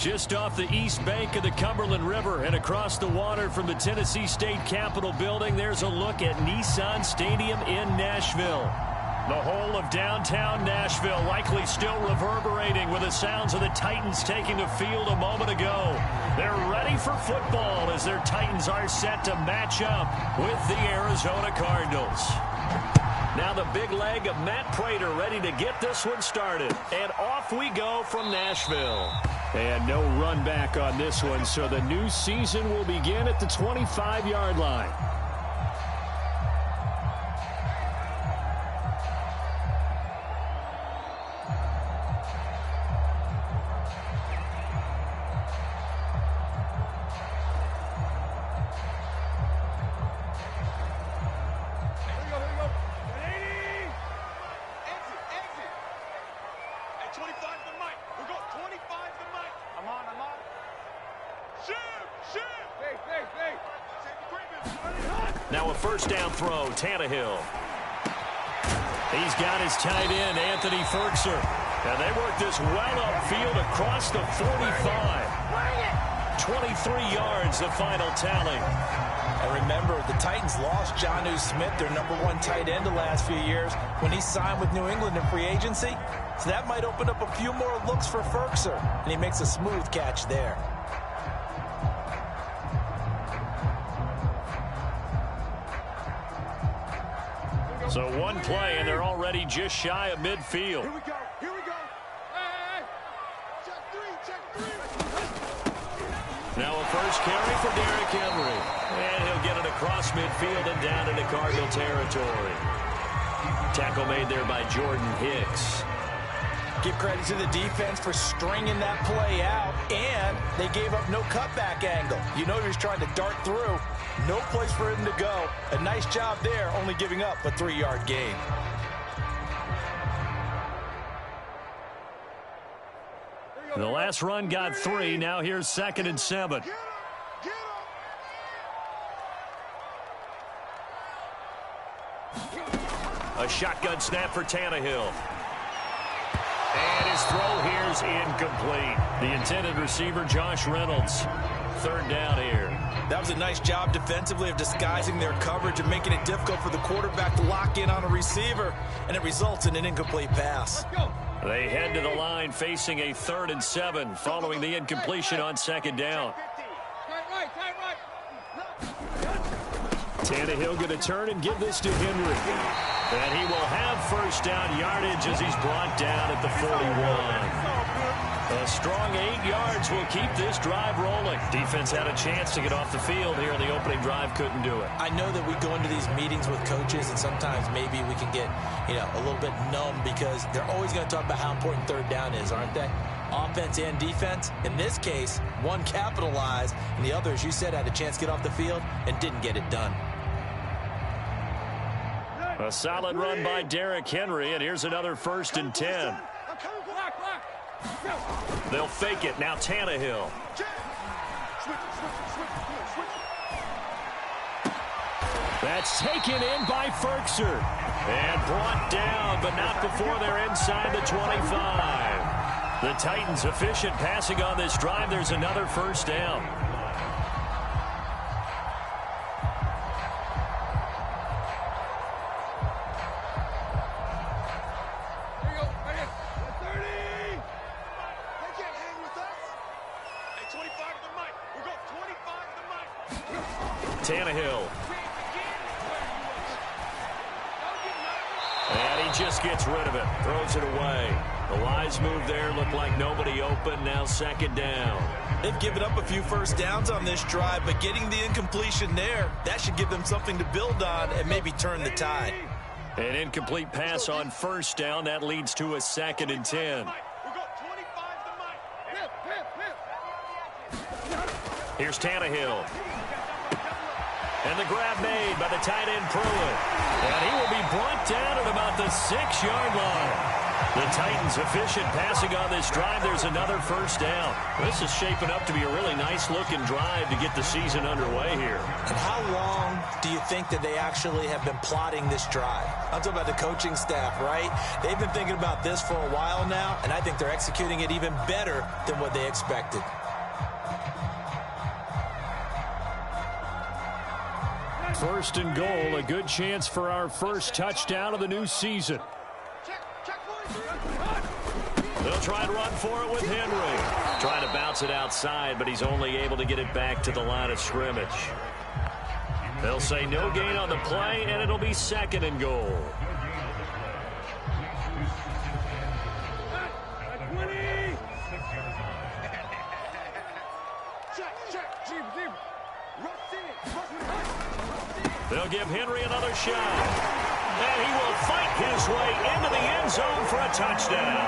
Just off the east bank of the Cumberland River and across the water from the Tennessee State Capitol building, there's a look at Nissan Stadium in Nashville. The whole of downtown Nashville likely still reverberating with the sounds of the Titans taking the field a moment ago. They're ready for football as their Titans are set to match up with the Arizona Cardinals. Now the big leg of Matt Prater ready to get this one started. And off we go from Nashville. And no run back on this one, so the new season will begin at the 25-yard line. Now a first down throw, Tannehill. He's got his tight end, Anthony Ferkser. And they work this well upfield across the 45. 23 yards, the final tally. And remember, the Titans lost Jonnu Smith, their #1 tight end the last few years, when he signed with New England in free agency. So that might open up a few more looks for Ferkser. And he makes a smooth catch there. So one play, and they're already just shy of midfield. Here we go. Here we go. Hey. Check three. Now a first carry for Derrick Henry. And he'll get it across midfield and down into Cardinal territory. Tackle made there by Jordan Hicks. Give credit to the defense for stringing that play out, and they gave up no cutback angle. You know he was trying to dart through. No place for him to go. A nice job there, only giving up a 3-yard gain. The last run got 3. Now here's 2nd and 7. A shotgun snap for Tannehill. And his throw here's incomplete. The intended receiver, Josh Reynolds. 3rd down here. That was a nice job defensively of disguising their coverage and making it difficult for the quarterback to lock in on a receiver, and it results in an incomplete pass. They head to the line facing a 3rd and 7 following the incompletion on 2nd down. Tannehill going to turn and give this to Henry. And he will have first down yardage as he's brought down at the 41. A strong 8 yards will keep this drive rolling. Defense had a chance to get off the field here in the opening drive, couldn't do it. I know that we go into these meetings with coaches, and sometimes maybe we can get, a little bit numb because they're always going to talk about how important 3rd down is, aren't they? Offense and defense. In this case, one capitalized, and the other, as you said, had a chance to get off the field and didn't get it done. A solid run by Derrick Henry, and here's another 1st and 10. They'll fake it. Now Tannehill. That's taken in by Ferkser. And brought down, but not before they're inside the 25. The Titans efficient passing on this drive. There's another 1st down. Tannehill. And he just gets rid of it. Throws it away. The wise move there. Looked like nobody open. Now 2nd down. They've given up a few first downs on this drive, but getting the incompletion there, that should give them something to build on and maybe turn the tide. An incomplete pass on 1st down. That leads to a 2nd and 10. Here's Tannehill. And the grab made by the tight end Pruitt. And he will be brought down at about the 6-yard line. The Titans efficient passing on this drive. There's another first down. This is shaping up to be a really nice-looking drive to get the season underway here. And how long do you think that they actually have been plotting this drive? I'm talking about the coaching staff, right? They've been thinking about this for a while now, and I think they're executing it even better than what they expected. First and goal, a good chance for our first touchdown of the new season. They'll try and run for it with Henry. Trying to bounce it outside, but he's only able to get it back to the line of scrimmage. They'll say no gain on the play, and it'll be second and goal. They'll give Henry another shot. And he will fight his way into the end zone for a touchdown.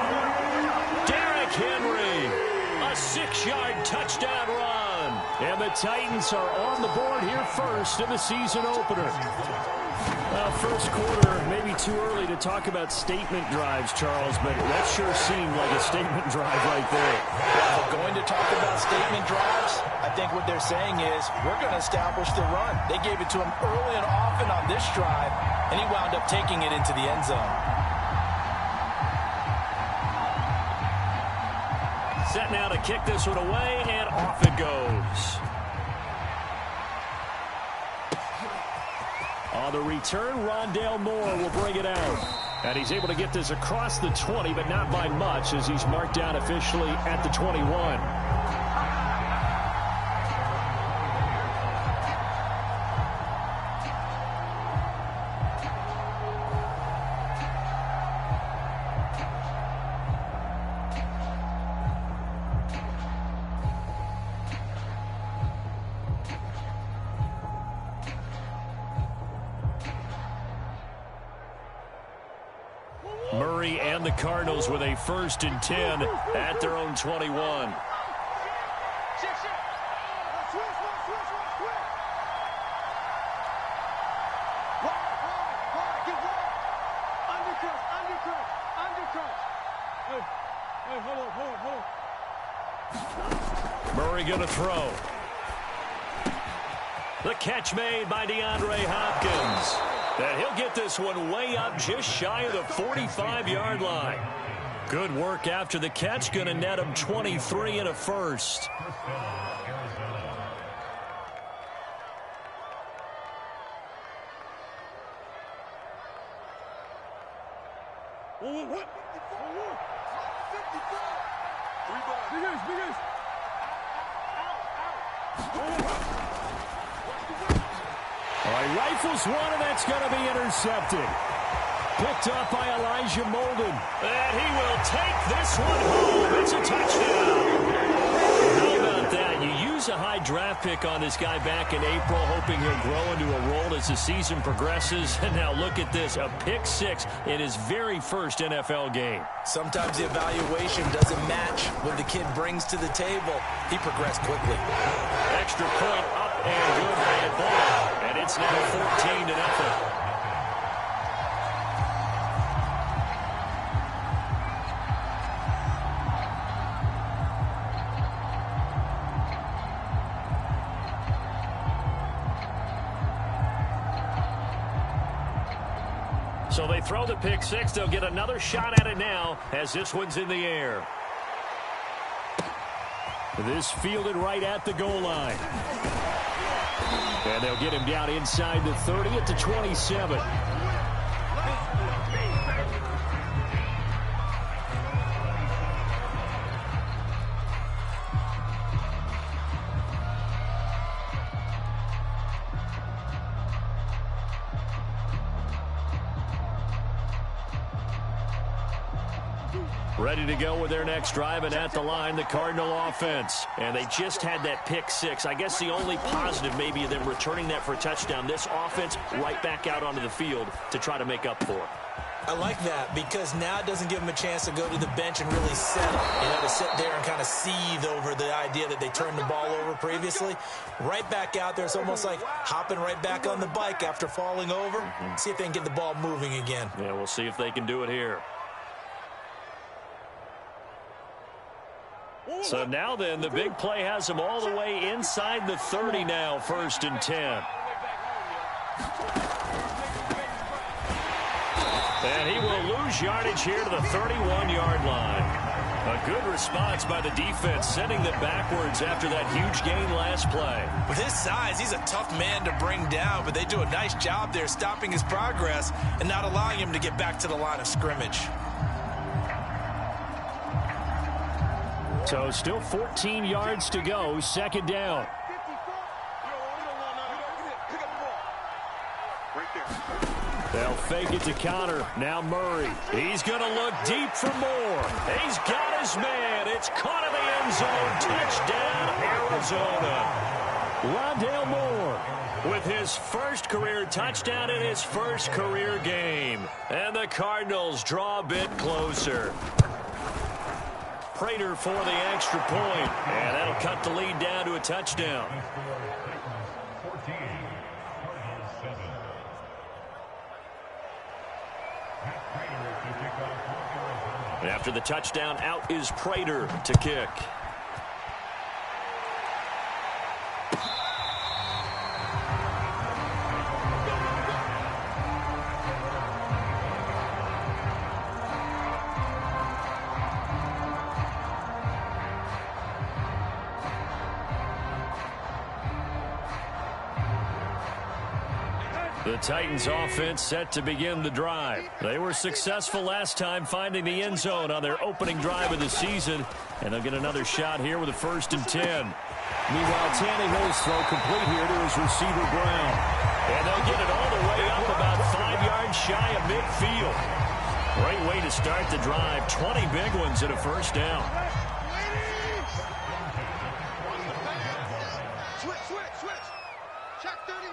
Derrick Henry, a 6-yard touchdown run. And the Titans are on the board here first in the season opener. First quarter, maybe too early to talk about statement drives, Charles, but that sure seemed like a statement drive right there. If we're going to talk about statement drives, I think what they're saying is we're going to establish the run. They gave it to him early and often on this drive, and he wound up taking it into the end zone. Set now to kick this one away, and off it goes. On the return, Rondale Moore will bring it out. And he's able to get this across the 20, but not by much, as he's marked down officially at the 21. Murray and the Cardinals with a 1st and 10 at their own 21. Murray going to throw. The catch made by DeAndre Hopkins. And he'll get this one way up just shy of the 45-yard line. Good work after the catch. Going to net him 23 and a first. Rifles one, and that's going to be intercepted. Picked up by Elijah Molden. And he will take this one home. It's a touchdown. How about that? You use a high draft pick on this guy back in April, hoping he'll grow into a role as the season progresses. And now look at this, a pick six in his very first NFL game. Sometimes the evaluation doesn't match what the kid brings to the table. He progressed quickly. Extra point up and good by the ball. And it's now 14-0. So they throw the pick six. They'll get another shot at it now as this one's in the air. This fielded right at the goal line. And they'll get him down inside the 30 at the 27. Ready to go with their next drive, and at the line, the Cardinal offense. And they just had that pick six. I guess the only positive maybe of them returning that for a touchdown. This offense right back out onto the field to try to make up for it. I like that because now it doesn't give them a chance to go to the bench and really settle. You know, to sit there and kind of seethe over the idea that they turned the ball over previously. Right back out there. It's almost like hopping right back on the bike after falling over. See if they can get the ball moving again. Yeah, we'll see if they can do it here. So now then, the big play has him all the way inside the 30 now, 1st and 10. And he will lose yardage here to the 31-yard line. A good response by the defense, sending them backwards after that huge gain last play. With his size, he's a tough man to bring down, but they do a nice job there stopping his progress and not allowing him to get back to the line of scrimmage. So still 14 yards to go, 2nd down. They'll fake it to Connor. Now Murray. He's going to look deep for more. He's got his man. It's caught in the end zone. Touchdown, Arizona. Rondale Moore with his first career touchdown in his first career game. And the Cardinals draw a bit closer. Prater for the extra point. And that'll cut the lead down to a touchdown. After the touchdown, out is Prater to kick. The Titans offense set to begin the drive. They were successful last time finding the end zone on their opening drive of the season, and they'll get another shot here with a 1st and 10. Meanwhile, Tannehill's throw complete here to his receiver Brown. And they'll get it all the way up about 5 yards shy of midfield. Great way to start the drive. 20 big ones and a 1st down. Switch. Check 31.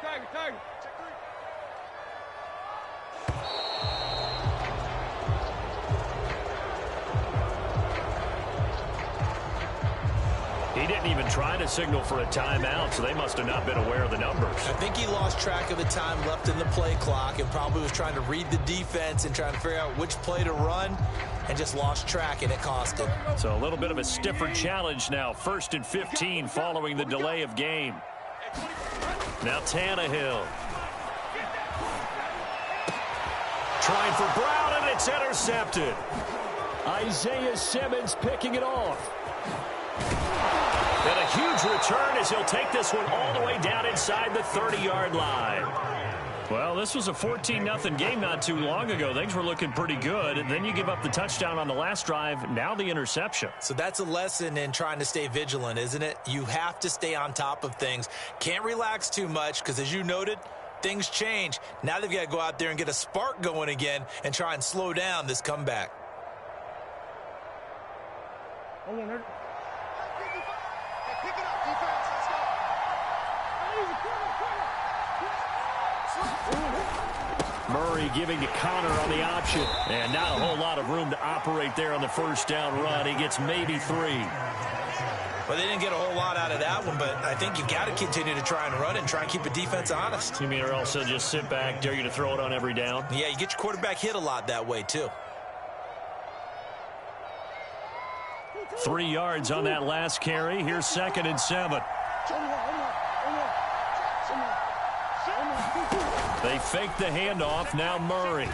Tiger. Check 3. He didn't even try to signal for a timeout, so they must have not been aware of the numbers. I think he lost track of the time left in the play clock and probably was trying to read the defense and trying to figure out which play to run and just lost track, and it cost him. So a little bit of a stiffer challenge now. 1st and 15 following the delay of game. Now Tannehill. Trying for Brown, and it's intercepted. Isaiah Simmons picking it off. And a huge return as he'll take this one all the way down inside the 30-yard line. Well, this was a 14-0 game not too long ago. Things were looking pretty good. And then you give up the touchdown on the last drive. Now the interception. So that's a lesson in trying to stay vigilant, isn't it? You have to stay on top of things. Can't relax too much because, as you noted, things change. Now they've got to go out there and get a spark going again and try and slow down this comeback. Pick it up, defense. Let's go. Murray giving to Connor on the option. And not a whole lot of room to operate there on the 1st down run. He gets maybe 3. Well, they didn't get a whole lot out of that one, but I think you've got to continue to try and run and try and keep the defense honest. You mean or else they'll just sit back, dare you to throw it on every down? Yeah, you get your quarterback hit a lot that way, too. 3 yards on that last carry. Here's 2nd and 7. They fake the handoff. Now Murray.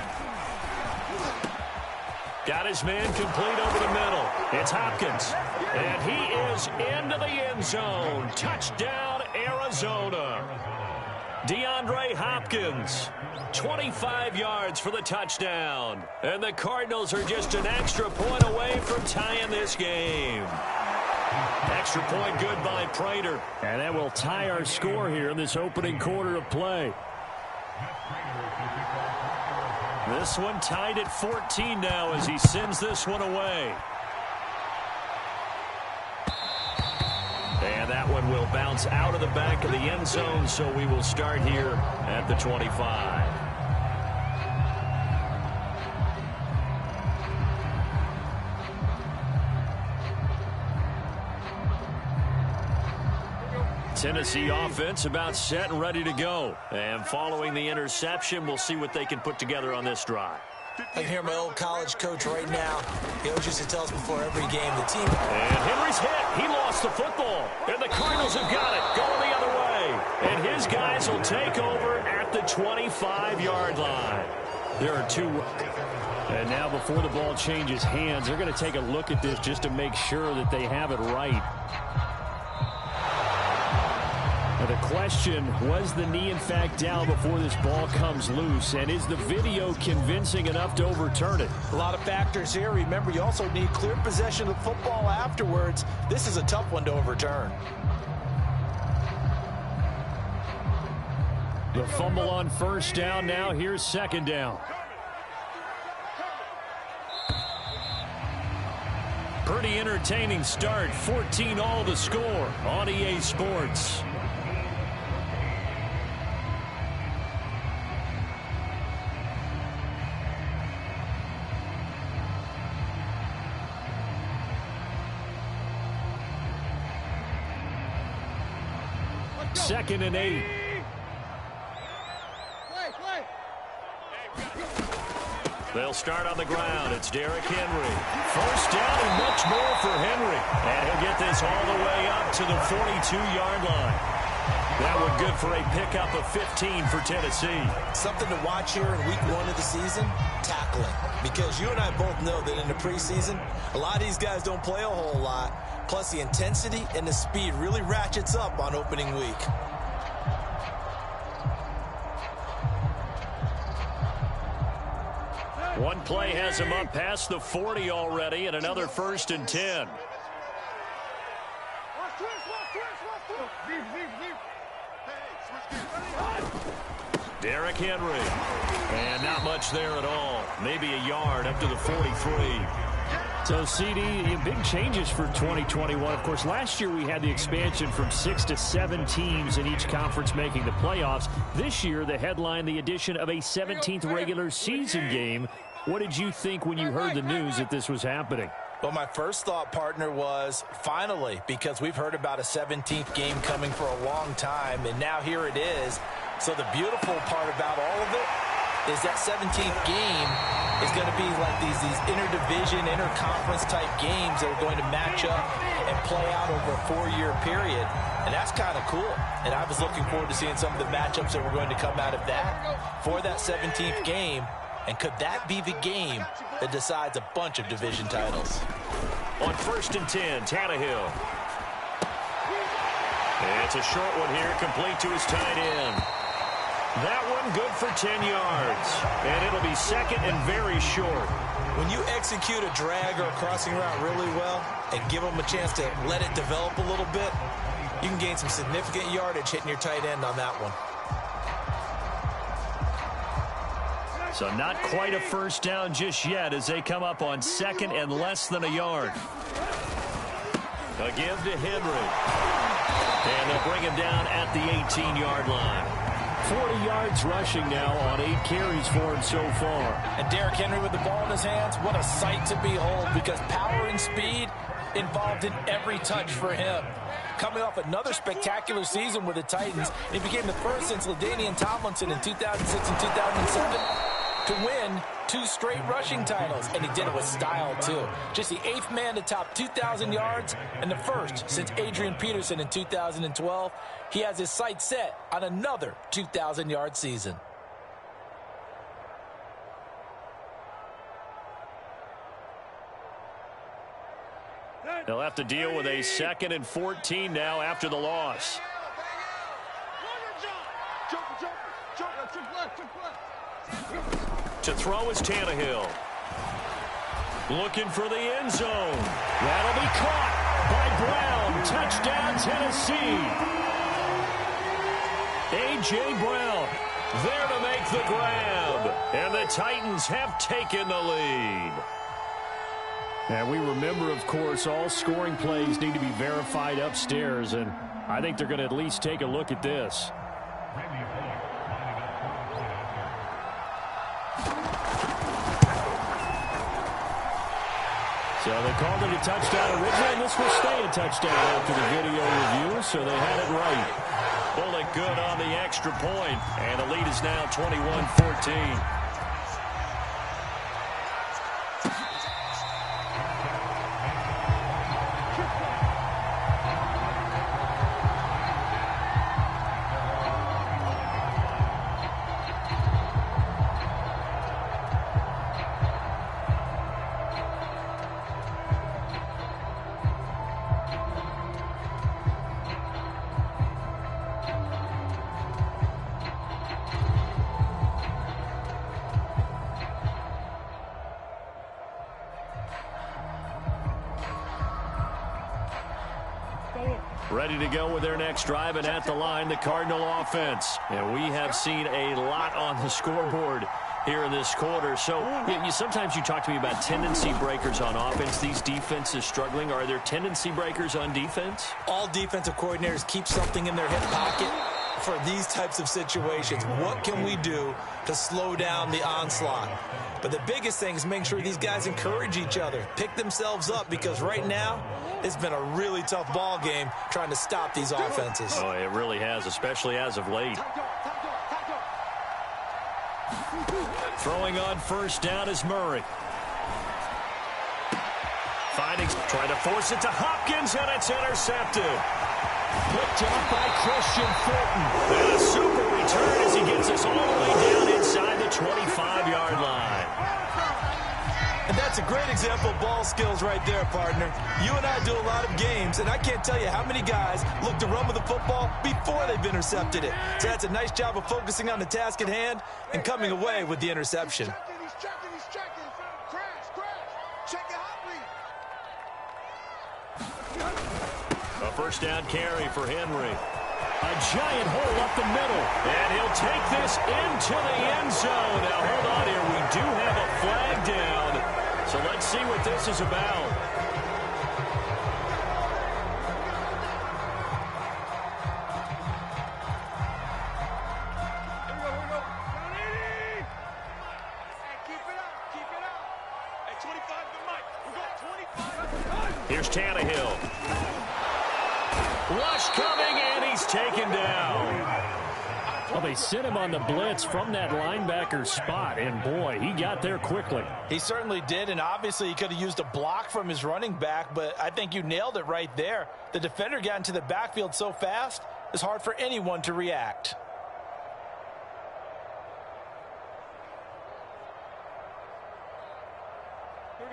Got his man complete over the middle. It's Hopkins. And he is into the end zone. Touchdown, Arizona. DeAndre Hopkins. 25 yards for the touchdown. And the Cardinals are just an extra point away from tying this game. Extra point good by Prater. And that will tie our score here in this opening quarter of play. This one tied at 14 now as he sends this one away. And that one will bounce out of the back of the end zone, so we will start here at the 25. Tennessee offense about set and ready to go. And following the interception, we'll see what they can put together on this drive. I can hear my old college coach right now. He always used to tell us before every game, the team. And Henry's hit. He lost the football. And the Cardinals have got it. Going the other way. And his guys will take over at the 25-yard line. There are two. And now before the ball changes hands, they're going to take a look at this just to make sure that they have it right. Now the question, was the knee in fact down before this ball comes loose? And is the video convincing enough to overturn it? A lot of factors here. Remember, you also need clear possession of the football afterwards. This is a tough one to overturn. The fumble on first down. Now here's second down. Pretty entertaining start. 14-all the score on EA Sports. Second and 8. They'll start on the ground. It's Derrick Henry. First down and much more for Henry. And he'll get this all the way up to the 42-yard line. That one good for a pickup of 15 for Tennessee. Something to watch here in week 1 of the season, tackling. Because you and I both know that in the preseason, a lot of these guys don't play a whole lot. Plus, the intensity and the speed really ratchets up on opening week. One play has him up past the 40 already, and another 1st and 10. Derrick Henry. And not much there at all. Maybe a yard up to the 43. So, CD, big changes for 2021. Of course, last year we had the expansion from 6 to 7 teams in each conference making the playoffs. This year, the headline, the addition of a 17th regular season game. What did you think when you heard the news that this was happening? Well, my first thought, partner, was finally, because we've heard about a 17th game coming for a long time, and now here it is. So the beautiful part about all of it is that 17th game is going to be like these interdivision, interconference type games that are going to match up and play out over a 4-year period. And that's kind of cool. And I was looking forward to seeing some of the matchups that were going to come out of that for that 17th game. And could that be the game that decides a bunch of division titles? On 1st and 10, Tannehill. And it's a short one here, complete to his tight end. That one good for 10 yards. And it'll be second and very short. When you execute a drag or a crossing route really well and give them a chance to let it develop a little bit, you can gain some significant yardage hitting your tight end on that one. So not quite a first down just yet as they come up on second and less than a yard. A give to Henry. And they'll bring him down at the 18-yard line. 40 yards rushing now on 8 carries for him so far. And Derrick Henry with the ball in his hands, what a sight to behold, because power and speed involved in every touch for him. Coming off another spectacular season with the Titans, he became the first since LaDainian Tomlinson in 2006 and 2007 to win 2 straight rushing titles, and he did it with style too. Just the 8th man to top 2,000 yards and the first since Adrian Peterson in 2012. He has his sights set on another 2,000-yard season. They'll have to deal with a 2nd and 14 now after the loss. To throw is Tannehill. Looking for the end zone. That'll be caught by Brown. Touchdown, Tennessee. A.J. Brown there to make the grab. And the Titans have taken the lead. And we remember, of course, all scoring plays need to be verified upstairs. And I think they're going to at least take a look at this. So they called it a touchdown originally, and this will stay a touchdown after the video review, so they had it right. Bullet good on the extra point, and the lead is now 21-14. Ready to go with their next drive, and at the line, the Cardinal offense. And we have seen a lot on the scoreboard here in this quarter. So sometimes you talk to me about tendency breakers on offense. These defenses struggling. Are there tendency breakers on defense? All defensive coordinators keep something in their hip pocket for these types of situations. What can we do to slow down the onslaught? But the biggest thing is making sure these guys encourage each other, pick themselves up, because right now it's been a really tough ball game trying to stop these offenses. Oh, it really has, especially as of late. Throwing on first down is Murray. Trying to force it to Hopkins, and it's intercepted. Picked up by Christian Fulton. And a super return as he gets us all the way down inside the 25-yard line. And that's a great example of ball skills right there, partner. You and I do a lot of games, and I can't tell you how many guys look to run with the football before they've intercepted it. So that's a nice job of focusing on the task at hand and coming away with the interception. He's checking. Crash. Check it hot read. A first down carry for Henry. A giant hole up the middle. And he'll take this into the end zone. Now, hold on here. We do have a flag down. So let's see what this is about. Here's Tannehill. Rush coming, and he's taken down. Well, they sent him on the blitz from that linebacker spot, and boy, he got there quickly. He certainly did, and obviously he could have used a block from his running back, but I think you nailed it right there. The defender got into the backfield so fast, it's hard for anyone to react.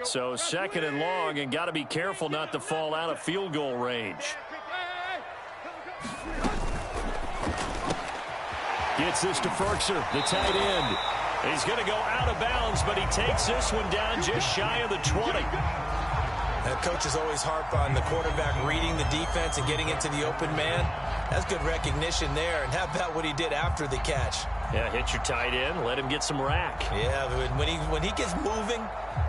So second and long, and got to be careful not to fall out of field goal range. Gets this to Ferkser, the tight end. He's going to go out of bounds, but he takes this one down just shy of the 20. That coach is always harp on the quarterback reading the defense and getting into the open man. That's good recognition there. And how about what he did after the catch? Yeah, hit your tight end, let him get some rack. Yeah, when he gets moving,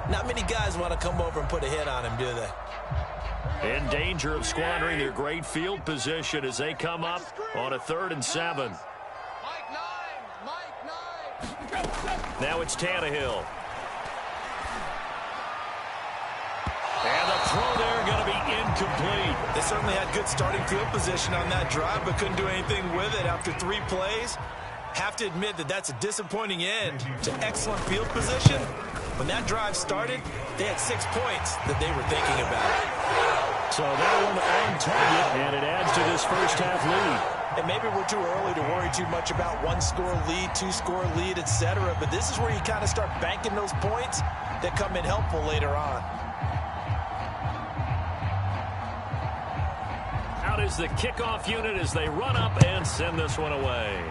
not many guys want to come over and put a hit on him, do they? In danger of squandering their great field position as they come up on a 3rd and 7. Now it's Tannehill. And the throw there going to be incomplete. They certainly had good starting field position on that drive, but couldn't do anything with it after 3 plays. Have to admit that that's a disappointing end to excellent field position. When that drive started, they had 6 points that they were thinking about. So that one on target, and it adds to this first half lead. And maybe we're too early to worry too much about 1-score lead, 2-score lead, etc. But this is where you kind of start banking those points that come in helpful later on. Out is the kickoff unit as they run up and send this one away.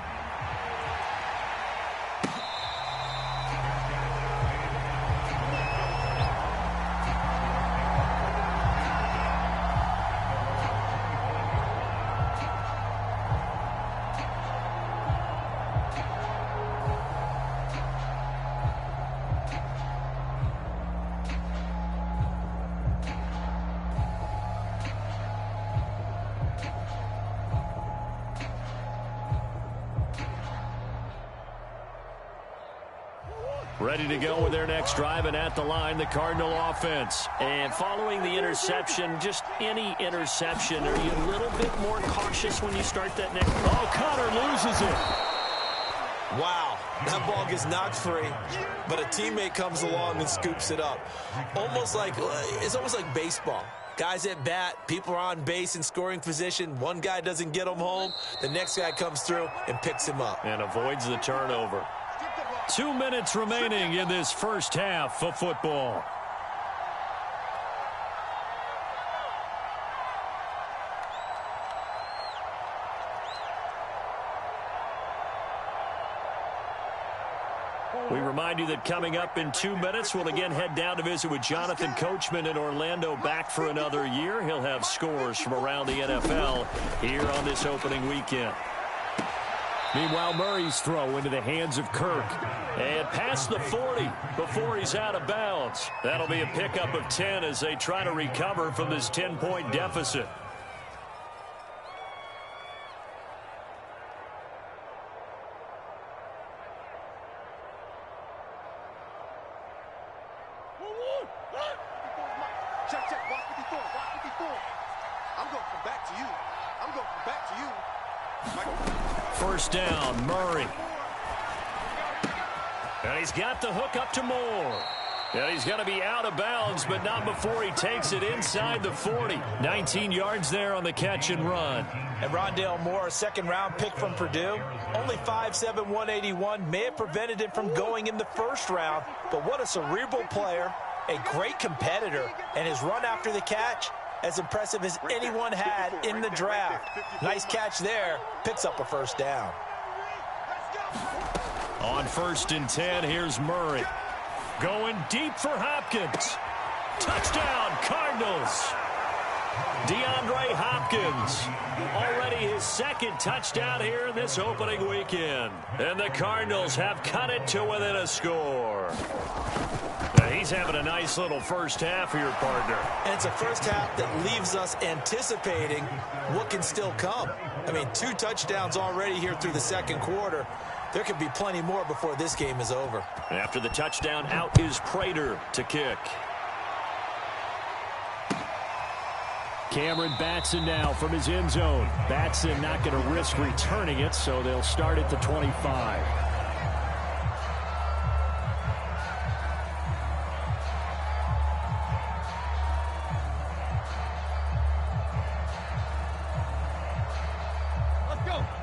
Ready to go with their next drive, and at the line, the Cardinal offense. And following the interception, just any interception, are you a little bit more cautious when you start that next? Oh, Connor loses it. Wow, that ball gets knocked free, but a teammate comes along and scoops it up. It's almost like baseball. Guys at bat, people are on base in scoring position. One guy doesn't get him home. The next guy comes through and picks him up. And avoids the turnover. 2 minutes remaining in this first half of football. We remind you that coming up in 2 minutes, we'll again head down to visit with Jonathan Coachman in Orlando, back for another year. He'll have scores from around the NFL here on this opening weekend. Meanwhile, Murray's throw into the hands of Kirk. And past the 40 before he's out of bounds. That'll be a pickup of 10 as they try to recover from this 10-point deficit. Check. Watch what he's doing. Watch what he's doing. I'm going to come back to you. I'm going to come back to you. First down, Murray. And he's got the hook up to Moore. And he's going to be out of bounds, but not before he takes it inside the 40. 19 yards there on the catch and run. And Rondale Moore, a second-round pick from Purdue, only 5'7", 181, may have prevented him from going in the first round. But what a cerebral player, a great competitor, and his run after the catch, as impressive as anyone had in the draft. Nice catch there, picks up a first down. On 1st and 10, here's Murray. Going deep for Hopkins. Touchdown, Cardinals. DeAndre Hopkins. Already his second touchdown here in this opening weekend. And the Cardinals have cut it to within a score. Now he's having a nice little first half here, partner. And it's a first half that leaves us anticipating what can still come. I mean, 2 touchdowns already here through the second quarter. There could be plenty more before this game is over. After the touchdown, out is Prater to kick. Cameron Batson now from his end zone. Batson not going to risk returning it, so they'll start at the 25.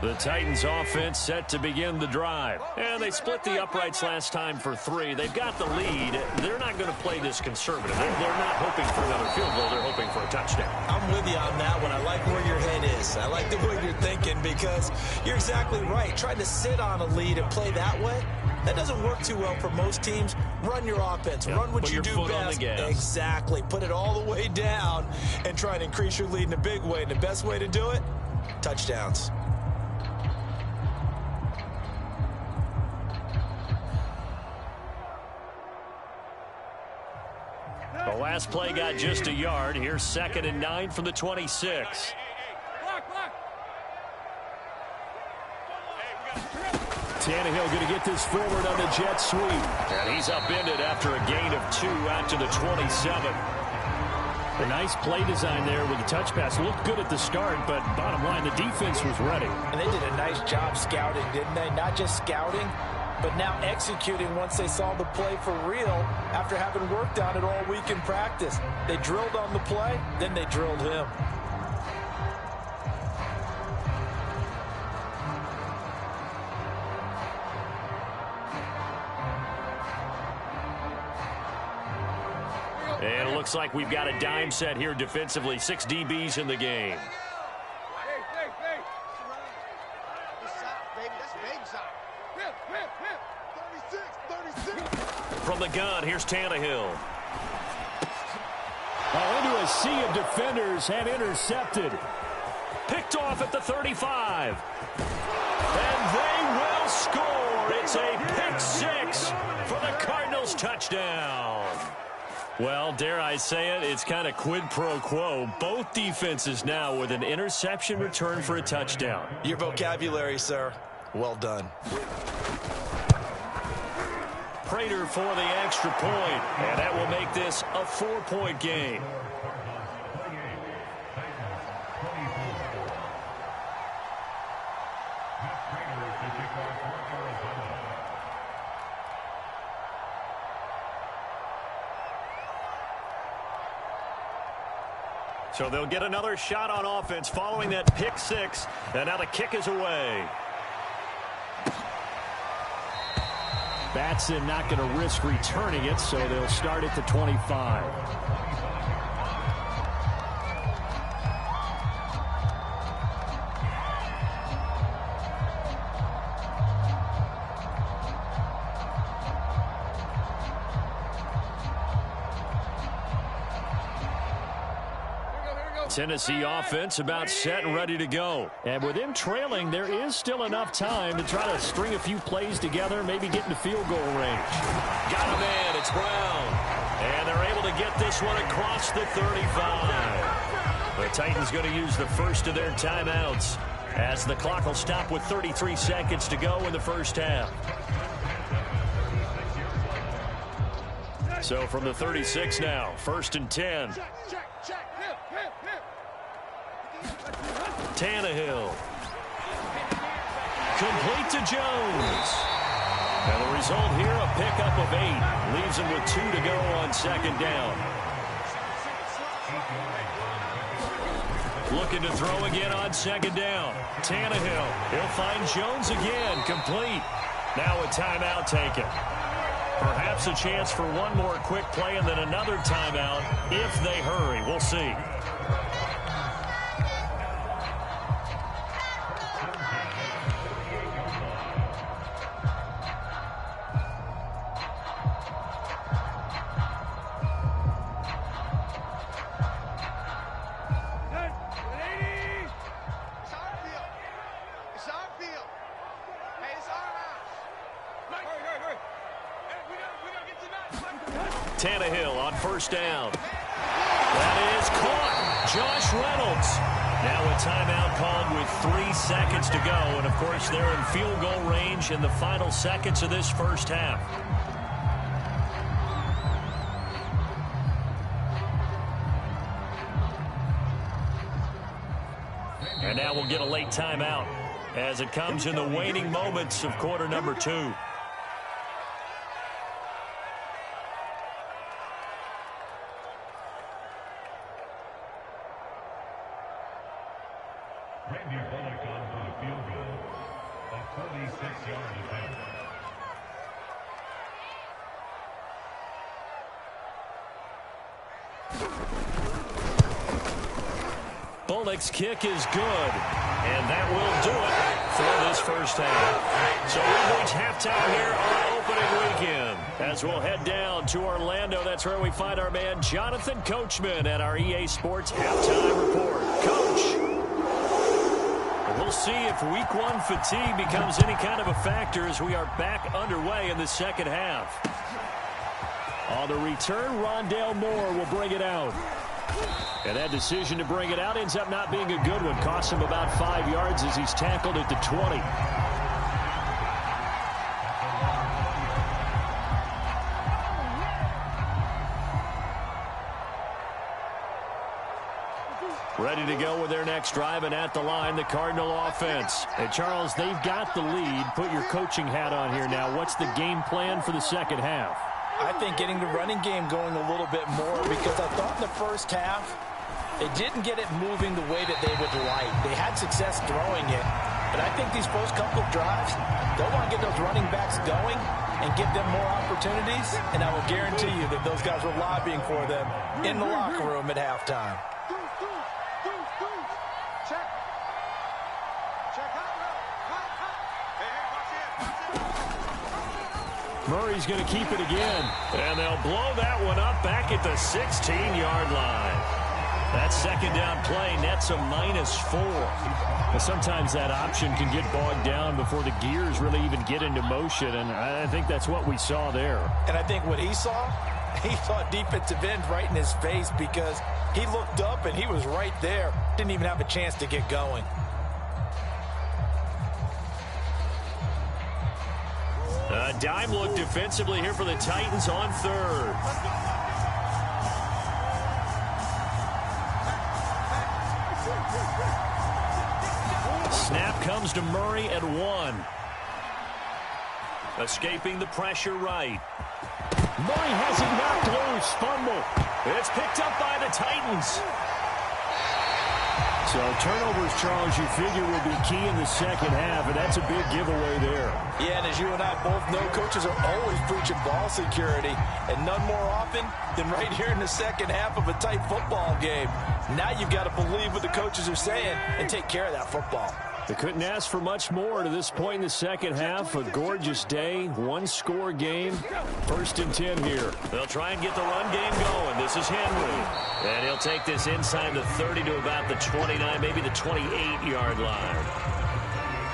The Titans offense set to begin the drive. And they split the uprights last time for 3. They've got the lead. They're not going to play this conservative. They're not hoping for another field goal. They're hoping for a touchdown. I'm with you on that one. I like where your head is. I like the way you're thinking because you're exactly right. Trying to sit on a lead and play that way, that doesn't work too well for most teams. Run your offense. Run what you do best. Exactly. Put it all the way down and try to increase your lead in a big way. And the best way to do it, touchdowns. The last play got just a yard. Here's 2nd and 9 from the 26. Tannehill going to get this forward on the jet sweep. And he's upended after a gain of 2 out to the 27. A nice play design there with the touch pass. Looked good at the start, but bottom line, the defense was ready. And they did a nice job scouting, didn't they? Not just scouting, but now executing once they saw the play for real after having worked on it all week in practice. They drilled on the play, then they drilled him. And it looks like we've got a dime set here defensively. 6 DBs in the game. From the gun, here's Tannehill. Into a sea of defenders and intercepted. Picked off at the 35. And they will score. It's a pick 6 for the Cardinals touchdown. Well, dare I say it, it's kind of quid pro quo. Both defenses now with an interception return for a touchdown. Your vocabulary, sir. Well done. Prater for the extra point, and that will make this a 4-point game. So they'll get another shot on offense following that pick 6, and now the kick is away. Batson not going to risk returning it, so they'll start at the 25. Tennessee offense about set and ready to go. And with them trailing, there is still enough time to try to string a few plays together, maybe get into field goal range. Got him in. It's Brown. And they're able to get this one across the 35. The Titans going to use the first of their timeouts as the clock will stop with 33 seconds to go in the first half. So from the 36 now, 1st and 10. Tannehill. Complete to Jones. And the result here, a pickup of 8. Leaves him with 2 to go on 2nd down. Looking to throw again on 2nd down. Tannehill. He'll find Jones again. Complete. Now a timeout taken. Perhaps a chance for one more quick play and then another timeout if they hurry. We'll see. Tannehill on 1st down. That is caught. Josh Reynolds. Now a timeout called with 3 seconds to go. And, of course, they're in field goal range in the final seconds of this first half. And now we'll get a late timeout as it comes in the waning moments of quarter number 2. Bullock's kick is good, and that will do it for this first half. So we reach halftime here on opening weekend as we'll head down to Orlando. That's where we find our man Jonathan Coachman at our EA Sports halftime report. Coach, we'll see if week 1 fatigue becomes any kind of a factor as we are back underway in the second half. On the return, Rondale Moore will bring it out. And that decision to bring it out ends up not being a good one. Costs him about 5 yards as he's tackled at the 20. Ready to go with their next drive, and at the line, the Cardinal offense. And Charles, they've got the lead. Put your coaching hat on here now. What's the game plan for the second half? I think getting the running game going a little bit more, because I thought in the first half they didn't get it moving the way that they would like. They had success throwing it, but I think these first couple of drives, they'll want to get those running backs going and give them more opportunities, and I will guarantee you that those guys were lobbying for them in the locker room at halftime. Murray's going to keep it again. And they'll blow that one up back at the 16-yard line. That second down play nets a -4. But sometimes that option can get bogged down before the gears really even get into motion, and I think that's what we saw there. And I think what he saw defensive end right in his face, because he looked up and he was right there. Didn't even have a chance to get going. A dime look defensively here for the Titans on 3rd. Snap comes to Murray at 1. Escaping the pressure right. Murray has it knocked loose. Fumble. It's picked up by the Titans. So turnovers, Charles, you figure will be key in the second half, and that's a big giveaway there. Yeah, and as you and I both know, coaches are always preaching ball security, and none more often than right here in the second half of a tight football game. Now you've got to believe what the coaches are saying and take care of that football. They couldn't ask for much more to this point in the second half. A gorgeous day, one-score game. 1st and 10 here. They'll try and get the run game going. This is Henry. And he'll take this inside the 30 to about the 29, maybe the 28-yard line.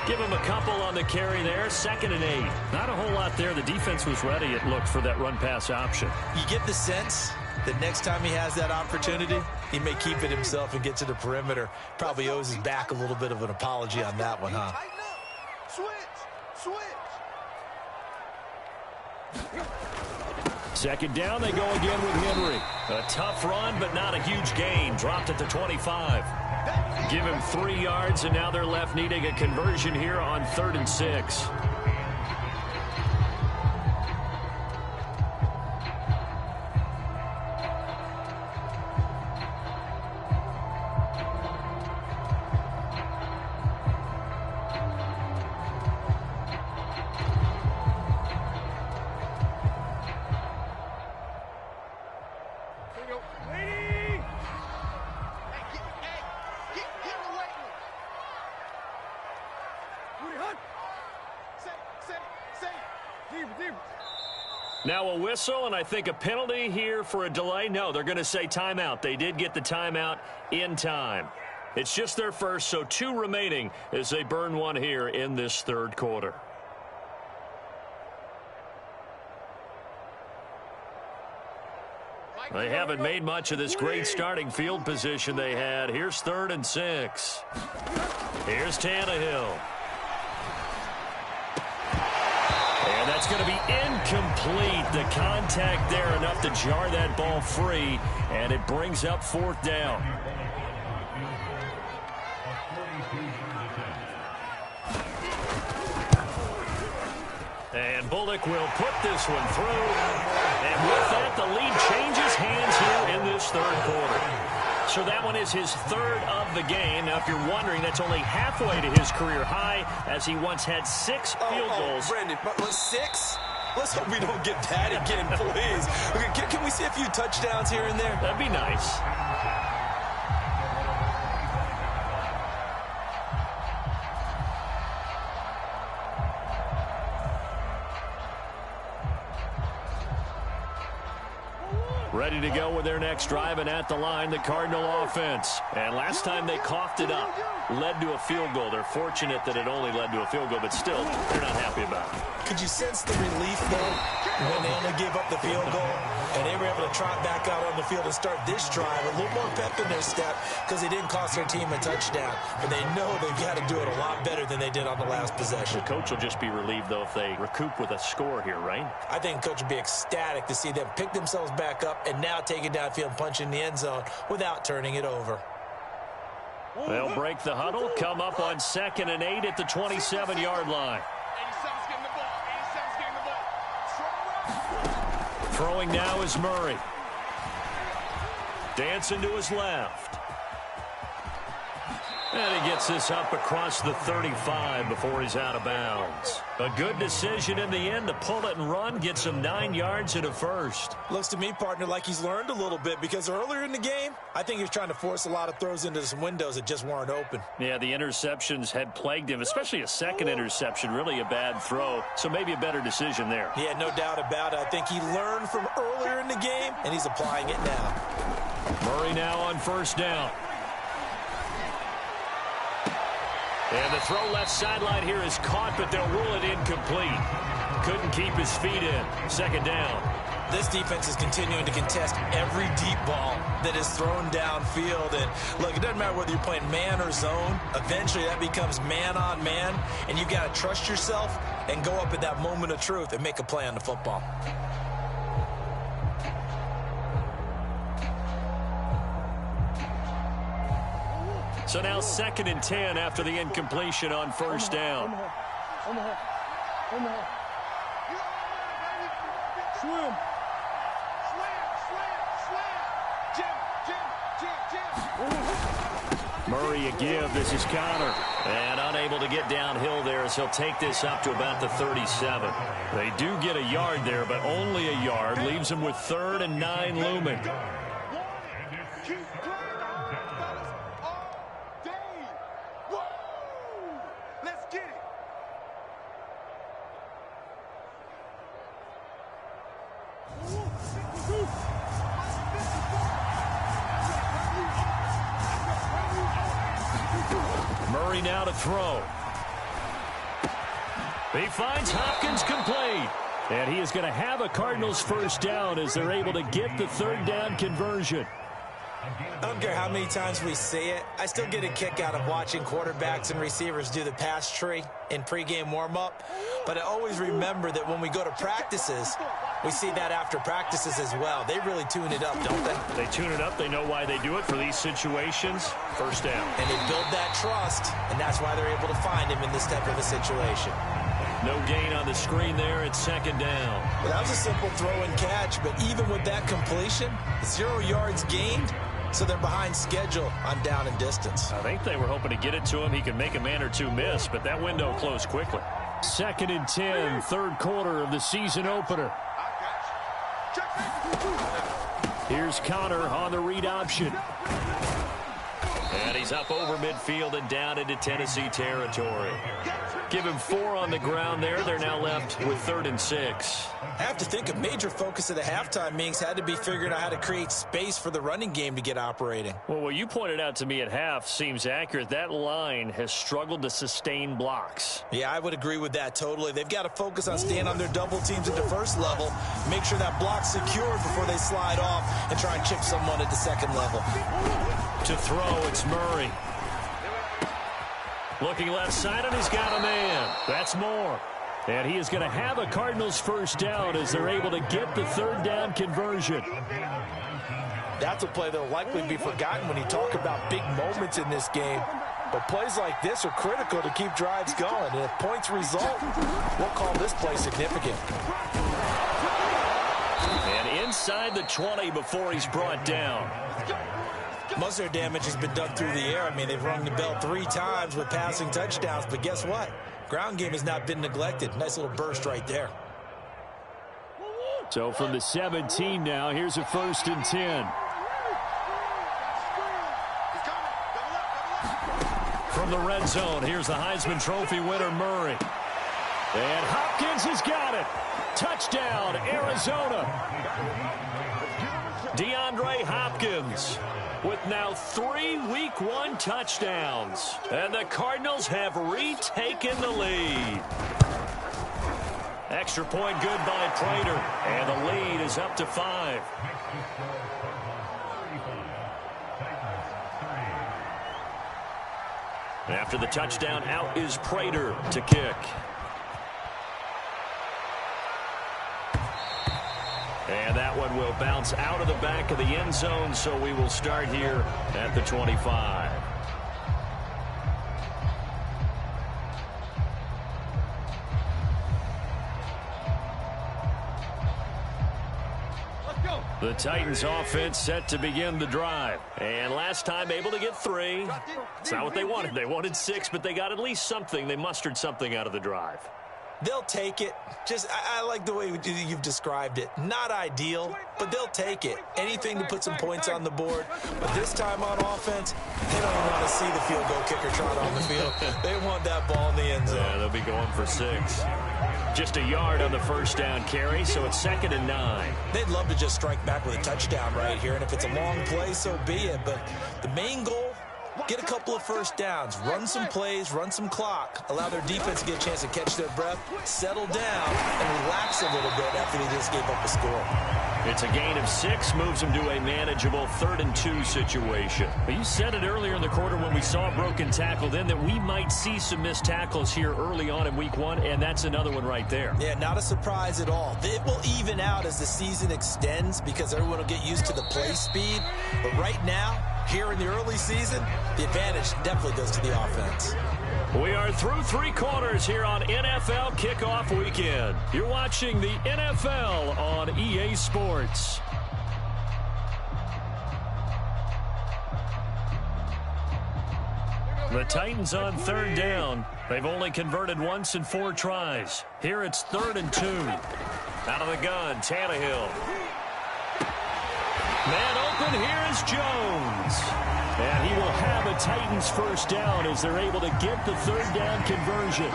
Give him a couple on the carry there. 2nd and 8. Not a whole lot there. The defense was ready, it looked, for that run-pass option. You get the sense that next time he has that opportunity, he may keep it himself and get to the perimeter. Probably owes his back a little bit of an apology on that one, huh? Switch. 2nd down, they go again with Henry. A tough run, but not a huge gain. Dropped at the 25. Give him 3 yards, and now they're left needing a conversion here on 3rd and 6. Now a whistle, and I think a penalty here for a delay. No, they're going to say timeout. They did get the timeout in time. It's just their first, so 2 remaining as they burn one here in this 3rd quarter. They haven't made much of this great starting field position they had. Here's 3rd and 6. Here's Tannehill. And that's going to be incomplete. The contact there enough to jar that ball free, and it brings up 4th down. And Bullock will put this one through. And with that, the lead changes hands here in this 3rd quarter. So that one is his 3rd of the game. Now, if you're wondering, that's only halfway to his career high, as he once had 6 field goals. Brandon, but 6? Let's hope we don't get that again, please. Okay, can we see a few touchdowns here and there? That'd be nice. Ready to go with their next drive, and at the line, the Cardinal offense. And last time they coughed it up, led to a field goal. They're fortunate that it only led to a field goal, but still, they're not happy about it. Could you sense the relief, though, when they only gave up the field goal, and they were able to trot back out on the field and start this drive a little more pep in their step because they didn't cost their team a touchdown, but they know they've got to do it a lot better than they did on the last possession. The coach will just be relieved, though, if they recoup with a score here, right? I think the coach would be ecstatic to see them pick themselves back up and now take it downfield and punch in the end zone without turning it over. They'll break the huddle, come up on 2nd and 8 at the 27-yard line. 87's getting the ball. 87's getting the ball. Throwing now is Murray. Dancing to his left. And he gets this up across the 35 before he's out of bounds. A good decision in the end to pull it and run, get some 9 yards and a first. Looks to me, partner, like he's learned a little bit because earlier in the game, I think he was trying to force a lot of throws into some windows that just weren't open. Yeah, the interceptions had plagued him, especially a second interception, really a bad throw. So maybe a better decision there. Yeah, no doubt about it. I think he learned from earlier in the game, and he's applying it now. Murray now on 1st down. And the throw left sideline here is caught, but they'll rule it incomplete. Couldn't keep his feet in. 2nd down. This defense is continuing to contest every deep ball that is thrown downfield. And look, it doesn't matter whether you're playing man or zone. Eventually, that becomes man on man. And you've got to trust yourself and go up at that moment of truth and make a play on the football. So now 2nd and 10 after the incompletion on 1st down. Swim. Murray a give. This is Connor. And unable to get downhill there as he'll take this up to about the 37. They do get a yard there, but only a yard. Leaves them with 3rd and 9 looming. Murray now to throw. He finds Hopkins complete. And he is going to have a Cardinals first down as they're able to get the third down conversion. I don't care how many times we say it. I still get a kick out of watching quarterbacks and receivers do the pass tree in pregame warm-up. But I always remember that when we go to practices, we see that after practices as well. They really tune it up, don't they? They tune it up. They know why they do it for these situations. First down. And they build that trust, and that's why they're able to find him in this type of a situation. No gain on the screen there. It's second down. Well, that was a simple throw and catch, but even with that completion, 0 yards gained. So they're behind schedule on down and distance. I think they were hoping to get it to him. He could make a man or two miss, but that window closed quickly. 2nd and 10, third quarter of the season opener. Here's Connor on the read option. And he's up over midfield and down into Tennessee territory. Give him 4 on the ground there. They're now left with 3rd and 6. I have to think a major focus of the halftime meetings had to be figuring out how to create space for the running game to get operating. Well, what you pointed out to me at half seems accurate. That line has struggled to sustain blocks. Yeah, I would agree with that totally. They've got to focus on staying on their double teams at the first level, make sure that block's secured before they slide off and try and chip someone at the second level. To throw, it's Murray. Looking left side, and he's got a man. That's Moore. And he is going to have a Cardinals first down as they're able to get the third down conversion. That's a play that will likely be forgotten when you talk about big moments in this game. But plays like this are critical to keep drives going. And if points result, we'll call this play significant. And inside the 20 before he's brought down. Most of their damage has been done through the air. I mean, they've rung the bell 3 times with passing touchdowns. But guess what? Ground game has not been neglected. Nice little burst right there. So from the 17 now, here's a 1st and 10. From the red zone, here's the Heisman Trophy winner, Murray. And Hopkins has got it. Touchdown, Arizona. DeAndre Hopkins with now 3 Week 1 touchdowns. And the Cardinals have retaken the lead. Extra point good by Prater. And the lead is up to 5. After the touchdown, out is Prater to kick. And that one will bounce out of the back of the end zone, so we will start here at the 25. The Titans offense set to begin the drive. And last time able to get 3. It's not what they wanted. They wanted 6, but they got at least something. They mustered something out of the drive. They'll take it. I like the way you've described it. Not ideal, but they'll take it. Anything to put some points on the board. But this time on offense, they don't want to see the field goal kicker trot on the field. They want that ball in the end zone. Yeah, they'll be going for 6. Just a yard on the first down carry, so it's 2nd and 9. They'd love to just strike back with a touchdown right here, and if it's a long play, so be it. But the main goal, get a couple of first downs, run some plays, run some clock, allow their defense to get a chance to catch their breath, settle down, and relax a little bit after they just gave up a score. It's a gain of 6, moves them to a manageable 3rd and 2 situation. But you said it earlier in the quarter when we saw a broken tackle then that we might see some missed tackles here early on in Week 1, and that's another one right there. Yeah, not a surprise at all. It will even out as the season extends because everyone will get used to the play speed. But right now, here in the early season, the advantage definitely goes to the offense. We are through 3 quarters here on NFL Kickoff Weekend. You're watching the NFL on EA Sports. The Titans on 3rd down. They've only converted once in 4 tries. Here it's 3rd and 2. Out of the gun, Tannehill. Man open, here is Jones. And he will have a Titans first down as they're able to get the 3rd down conversion.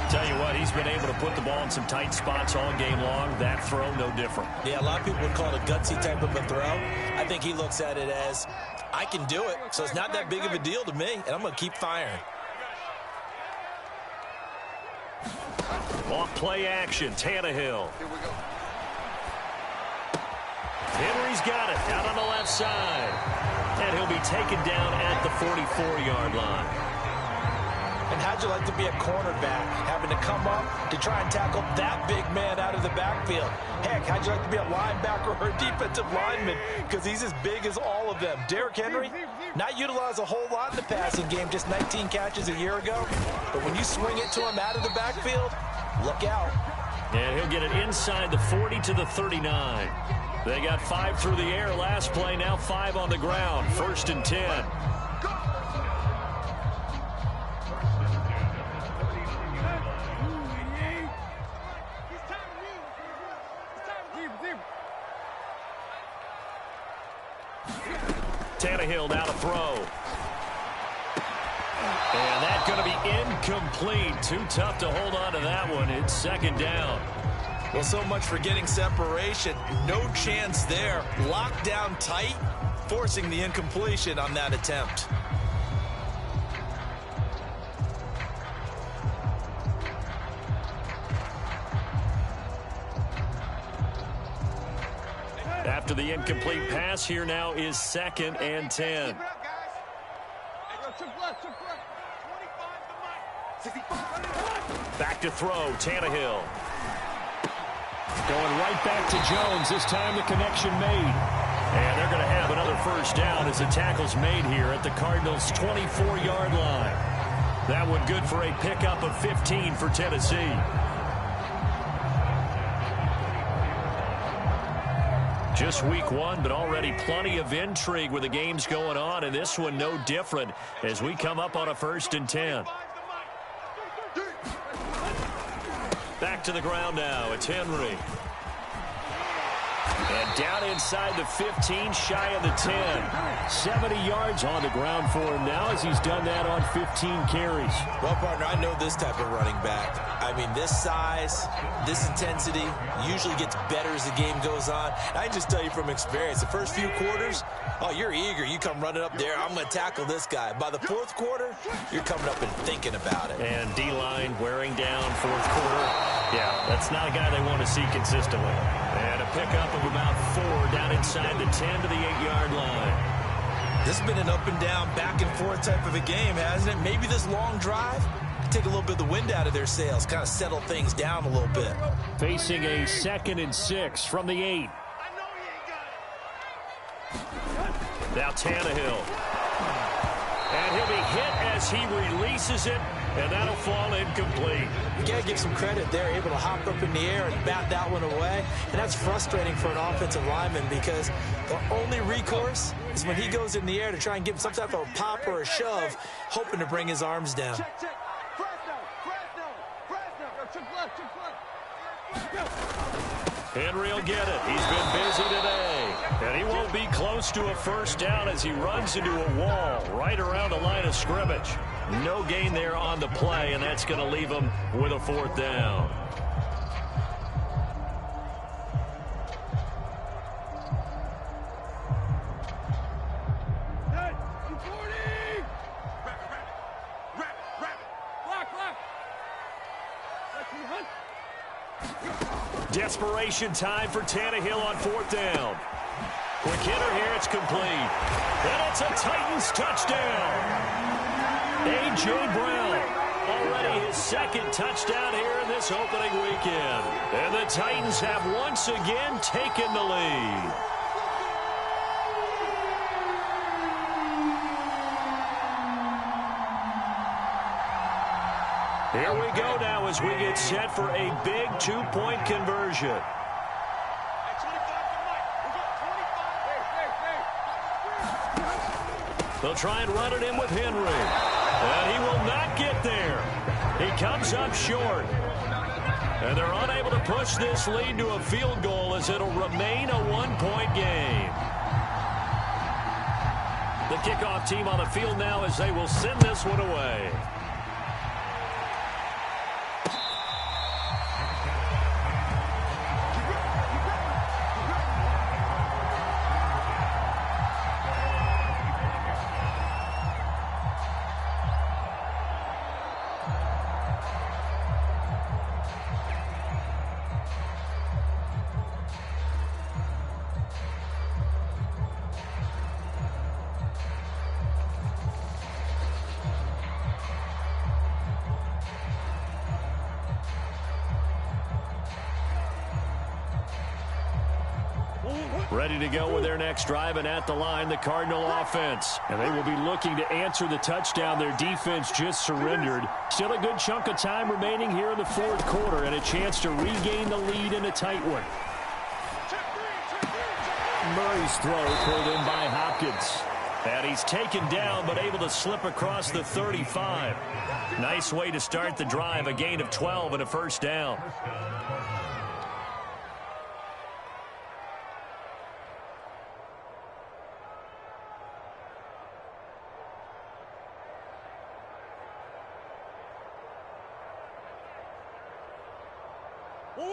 Tell you what, he's been able to put the ball in some tight spots all game long. That throw, no different. Yeah, a lot of people would call it a gutsy type of a throw. I think he looks at it as, I can do it, so it's not that big of a deal to me, and I'm going to keep firing. Off play action, Tannehill. Here we go. Henry's got it out on the left side. And he'll be taken down at the 44-yard line. And how'd you like to be a cornerback, having to come up to try and tackle that big man out of the backfield? Heck, how'd you like to be a linebacker or a defensive lineman? Because he's as big as all of them. Derrick Henry, not utilized a whole lot in the passing game, just 19 catches a year ago. But when you swing it to him out of the backfield, look out. And he'll get it inside the 40 to the 39. They got 5 through the air last play, now 5 on the ground. 1st and 10. Tannehill now to throw. And that's going to be incomplete. Too tough to hold on to that one. It's 2nd down. Well, so much for getting separation. No chance there. Locked down tight, forcing the incompletion on that attempt. After the incomplete pass, here now is 2nd and 10. Back to throw, Tannehill. Going right back to Jones. This time the connection made. And they're going to have another 1st down as the tackle's made here at the Cardinals' 24-yard line. That one good for a pickup of 15 for Tennessee. Just week 1, but already plenty of intrigue with the games going on, and this one no different as we come up on a 1st and 10. Back to the ground now. It's Henry. And down inside the 15, shy of the 10. 70 yards on the ground for him now as he's done that on 15 carries. Well, partner, I know this type of running back. I mean, this size, this intensity usually gets better as the game goes on. I can just tell you from experience, the first few quarters, oh, you're eager. You come running up there, I'm going to tackle this guy. By the 4th quarter, you're coming up and thinking about it. And D-line wearing down 4th quarter. Yeah, that's not a guy they want to see consistently. And a pickup of about 4 down inside the 10 to the 8-yard line. This has been an up and down, back and forth type of a game, hasn't it? Maybe this long drive take a little bit of the wind out of their sails, kind of settle things down a little bit. Facing a 2nd and 6 from the 8. Now Tannehill. And he'll be hit as he releases it, and that'll fall incomplete. You got to give some credit there, able to hop up in the air and bat that one away. And that's frustrating for an offensive lineman because the only recourse is when he goes in the air to try and give some type of a pop or a shove, hoping to bring his arms down. Check, check. Henry will get it. He's been busy today. And he won't be close to a 1st down as he runs into a wall right around the line of scrimmage. No gain there on the play, and that's going to leave him with a 4th down. Desperation time for Tannehill on 4th down. Quick hitter here, it's complete. And it's a Titans touchdown. A.J. Brown, already his 2nd touchdown here in this opening weekend. And the Titans have once again taken the lead. Here we go now as we get set for a big 2-point conversion. They'll try and run it in with Henry. And he will not get there. He comes up short. And they're unable to push this lead to a field goal as it'll remain a 1-point game. The kickoff team on the field now as they will send this one away. Ready to go with their next drive, and at the line, the Cardinal offense. And they will be looking to answer the touchdown their defense just surrendered. Still a good chunk of time remaining here in the fourth quarter, and a chance to regain the lead in a tight one. Murray's throw pulled in by Hopkins. And he's taken down, but able to slip across the 35. Nice way to start the drive, a gain of 12 and a first down.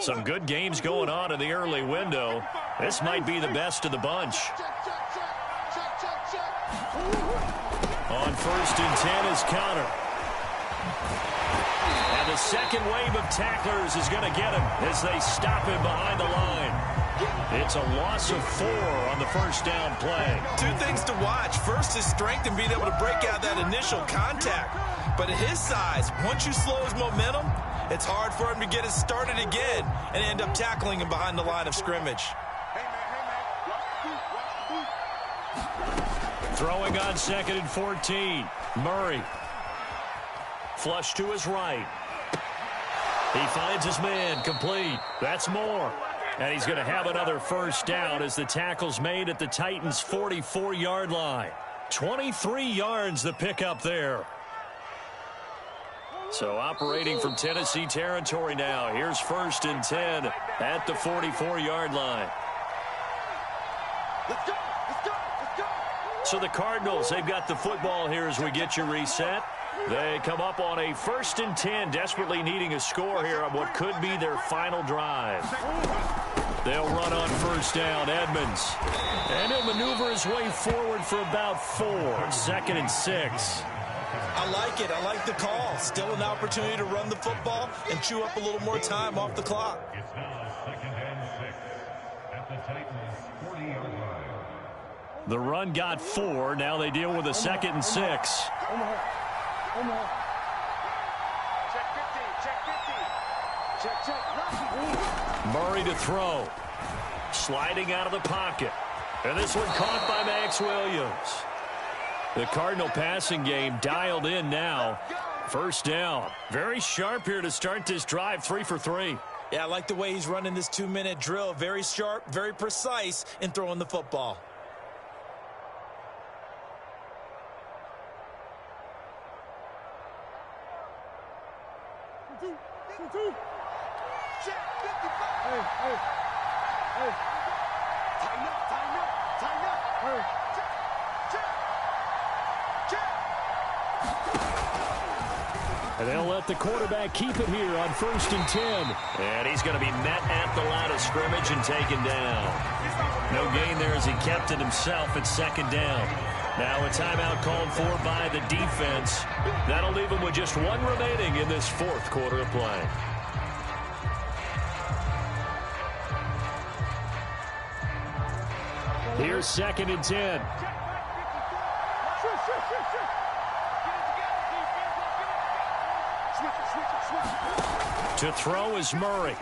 Some good games going on in the early window. This might be the best of the bunch. On 1st and 10 is Connor. And the second wave of tacklers is going to get him as they stop him behind the line. It's a loss of 4 on the first down play. Two things to watch. First is strength and being able to break out that initial contact. But at his size, once you slow his momentum, it's hard for him to get it started again and end up tackling him behind the line of scrimmage. Throwing on 2nd and 14. Murray. Flush to his right. He finds his man complete. That's more. And he's going to have another first down as the tackle's made at the Titans' 44-yard line. 23 yards the pickup there. So operating from Tennessee territory now. Here's 1st and 10 at the 44-yard line. Let's go! Let's go! Let's go! So the Cardinals, they've got the football here as we get you reset. They come up on a 1st and 10, desperately needing a score here on what could be their final drive. They'll run on 1st down, Edmonds. And he'll maneuver his way forward for about 4. 2nd and 6. I like it. I like the call. Still an opportunity to run the football and chew up a little more time off the clock. It's now 2nd and 6 at the Titans' 40-yard line. The run got 4. Now they deal with a 2nd and 6. Check 15, check 15. Check. Murray to throw. Sliding out of the pocket. And this one caught by Max Williams. The Cardinal passing game dialed in now. 1st down. Very sharp here to start this drive. 3 for 3. Yeah, I like the way he's running this 2-minute drill. Very sharp, very precise in throwing the football. Check 55. Hey. Tighten up. And they'll let the quarterback keep it here on 1st and 10. And he's going to be met at the line of scrimmage and taken down. No gain there as he kept it himself at 2nd down. Now a timeout called for by the defense. That'll leave him with just 1 remaining in this 4th quarter of play. Here's 2nd and 10. To throw is Murray.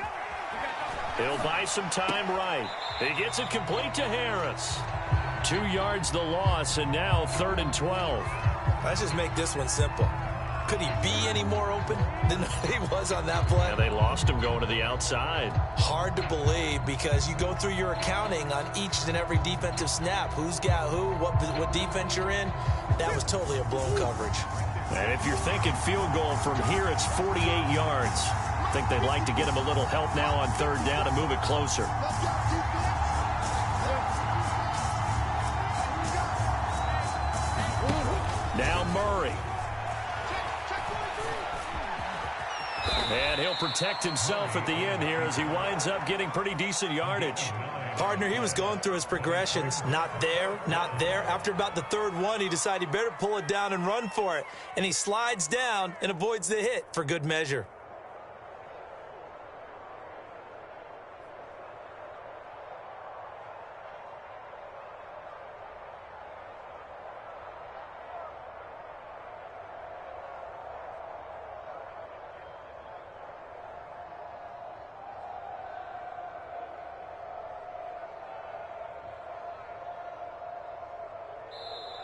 He'll buy some time right. He gets it complete to Harris. 2 yards the loss, and now 3rd and 12. Let's just make this one simple. Could he be any more open than he was on that play? Yeah, they lost him going to the outside. Hard to believe because you go through your accounting on each and every defensive snap. Who's got who, what defense you're in. That was totally a blown coverage. And if you're thinking field goal from here, it's 48 yards. I think they'd like to get him a little help now on 3rd down and move it closer. Now Murray. And he'll protect himself at the end here as he winds up getting pretty decent yardage. Partner, he was going through his progressions. Not there, not there. After about the 3rd one, he decided he better pull it down and run for it. And he slides down and avoids the hit for good measure.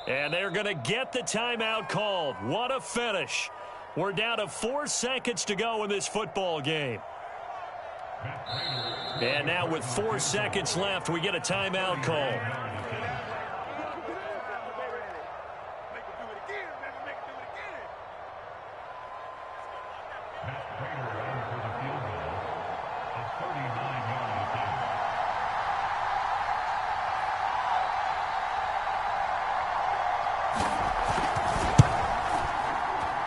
And they're going to get the timeout called. What a finish. We're down to 4 seconds to go in this football game. And now with 4 seconds left, we get a timeout call.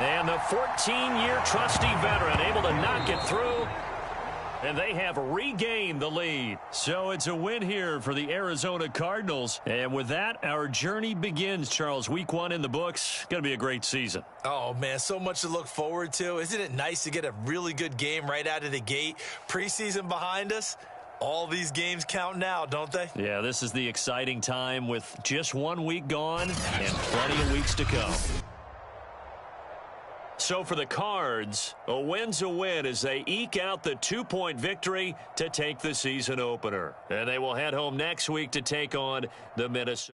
And the 14-year trusty veteran able to knock it through. And they have regained the lead. So it's a win here for the Arizona Cardinals. And with that, our journey begins, Charles. Week 1 in the books. Going to be a great season. Oh, man, so much to look forward to. Isn't it nice to get a really good game right out of the gate? Preseason behind us. All these games count now, don't they? Yeah, this is the exciting time with just 1 week gone and plenty of weeks to come. So for the Cards, a win's a win as they eke out the 2-point victory to take the season opener. And they will head home next week to take on the Minnesota.